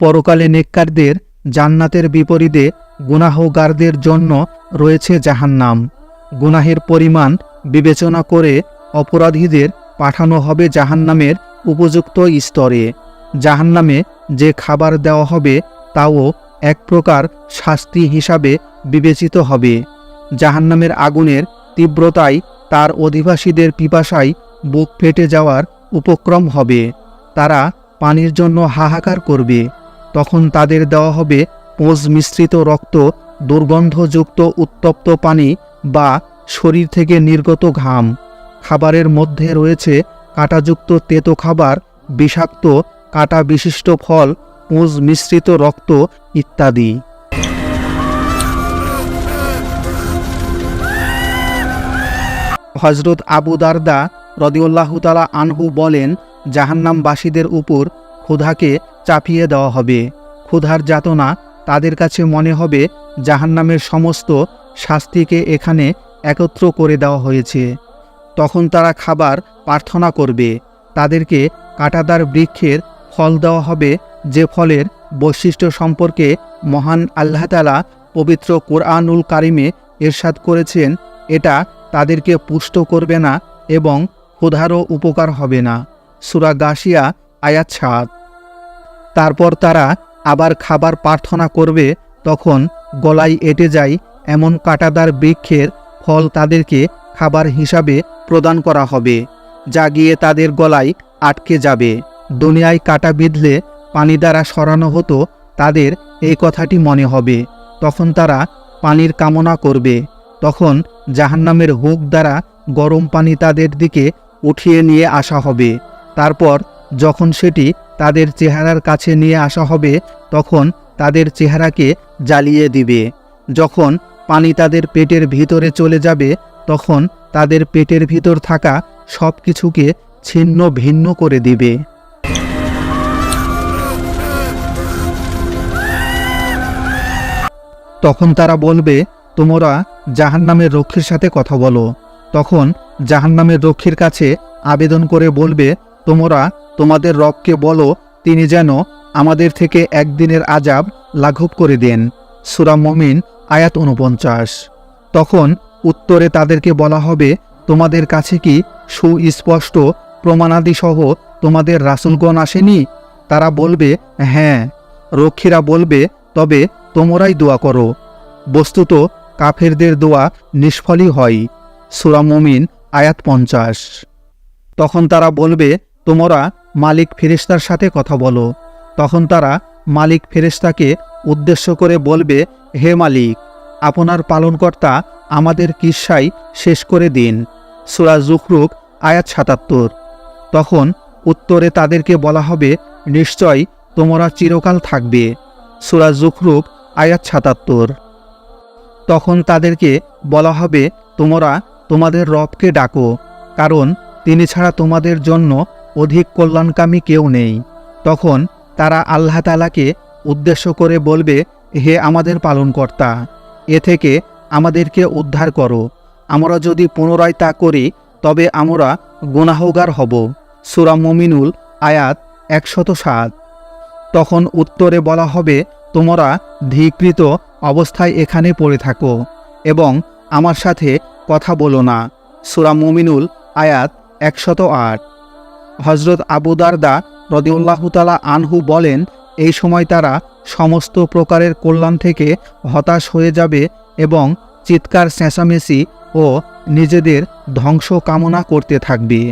পরকালে নেককারদের জান্নাতের বিপরীতে গুনাহগারদের জন্য রয়েছে জাহান্নাম। গুনাহের পরিমাণ বিবেচনা করে অপরাধীদের পাঠানো হবে জাহান্নামের উপযুক্ত স্তরে। জাহান্নামে যে খাবার দেওয়া হবে তাও এক প্রকার শাস্তি হিসাবে বিবেচিত হবে। জাহান্নামের আগুনের তীব্রতায় তার অধিবাসীদের পিপাসায় বুক ফেটে যাওয়ার উপক্রম হবে। তারা পানির জন্য হাহাকার করবে। তখন তাদের দেওয়া হবে পোঁজ মিশ্রিত রক্ত, দুর্গন্ধযুক্ত উত্তপ্ত পানি বা শরীর থেকে নির্গত ঘাম। খাবারের মধ্যে রয়েছে কাঁটাযুক্ত তেতো খাবার, বিষাক্ত কাঁটা বিশিষ্ট ফল, পুঁজ মিশ্রিত রক্ত ইত্যাদি। হযরত আবু দারদা রাদিয়াল্লাহু তাআলা আনহু বলেন, জাহান্নামবাসীদের উপর ক্ষুধাকে চাপিয়ে দেওয়া হবে। ক্ষুধার যাতনা তাদের কাছে মনে হবে জাহান্নামের সমস্ত শাস্তিকে এখানে একত্র করে দেওয়া হয়েছে। তখন তারা খাবার প্রার্থনা করবে। তাদেরকে কাঁটাদার বৃক্ষের ফল দেওয়া হবে, যে ফলের বৈশিষ্ট্য সম্পর্কে মহান আল্লাহ তাআলা পবিত্র কুরআনুল কারিমে ইরশাদ করেছেন, এটা তাদেরকে পুষ্ট করবে না এবং ক্ষুধারও উপকার হবে না। সূরা গাশিয়া আয়াত ৭। তারপর তারা আবার খাবার প্রার্থনা করবে। তখন গলায় এঁটে যায় এমন কাঁটাদার বৃক্ষের ফল তাদেরকে খাবার হিসাবে প্রদান করা হবে, যা গিয়ে তাদের গলায় আটকে যাবে। দুনিয়ায় কাঁটা বিঁধলে পানি দ্বারা সরানো হতো, তাদের এই কথাটি মনে হবে। তখন তারা পানির কামনা করবে। তখন জাহান্নামের হুক দ্বারা গরম পানি তাদের দিকে উঠিয়ে নিয়ে আসা হবে। তারপর যখন সেটি তাদের চেহারার কাছে নিয়ে আসা হবে, তখন তাদের চেহারাকে জ্বালিয়ে দিবে। যখন পানি তাদের পেটের ভিতরে চলে যাবে, তখন তাদের পেটের ভিতর থাকা সব কিছুকে ছিন্ন ভিন্ন করে দিবে। তখন তারা বলবে, তোমরা জাহান্নামের রক্ষীর সাথে কথা বলো। তখন জাহান্নামের রক্ষীর কাছে আবেদন করে বলবে, তোমরা তোমাদের রবকে বলো তিনি যেন আমাদের থেকে একদিনের আযাব লাঘব করে দেন। সূরা মুমিন আয়াত ৪৯। তখন উত্তরে তাদেরকে বলা হবে, তোমাদের কাছে কি সুস্পষ্ট প্রমাণাদি সহ তোমাদের রাসূলগণ আসেনি? তারা বলবে, হ্যাঁ। রক্ষীরা বলবে, তবে তোমরাই দোয়া করো। বস্তুত কাফেরদের দোয়া নিষ্ফলই হয়। সূরা মুমিন আয়াত ৫০। তখন তারা বলবে, তোমরা মালিক ফেরেশতার সাথে কথা বলো। তখন তারা মালিক ফেরেশতাকে উদ্দেশ্য করে বলবে, হে মালিক, আপনার পালনকর্তা আমাদের কিস্সাই শেষ করে দিন। সূরা যুখরুফ আয়াত ৭৭। তখন উত্তরে তাদেরকে বলা হবে, নিশ্চয় তোমরা চিরকাল থাকবে। সূরা যুখরুফ আয়াত ৭৭। তখন তাদেরকে বলা হবে, তোমরা তোমাদের রবকে ডাকো, কারণ তিনি ছাড়া তোমাদের জন্য অধিক কল্যাণকামী কেউ নেই। তখন তারা আল্লাহ তাআলাকে উদ্দেশ্য করে বলবে, হে আমাদের পালনকর্তা, এ থেকে আমাদেরকে উদ্ধার করো। আমরা যদি পুনরায় তা করি তবে আমরা গুনাহগার হব। সূরা মুমিনুল আয়াত ১০৭। তখন উত্তরে বলা হবে, তোমরা ধিকৃত অবস্থায় এখানে পড়ে থাকো এবং আমার সাথে কথা বলো না। সূরা মুমিনুল আয়াত ১০৮। হযরত আবু দারদা রাদিয়াল্লাহু তাআলা আনহু বলেন, এই সময় তারা সমস্ত প্রকারের কল্যাণ থেকে হতাশ হয়ে যাবে এবং চিৎকার চেঁচামেচি ও নিজেদের ধ্বংস কামনা করতে থাকবে।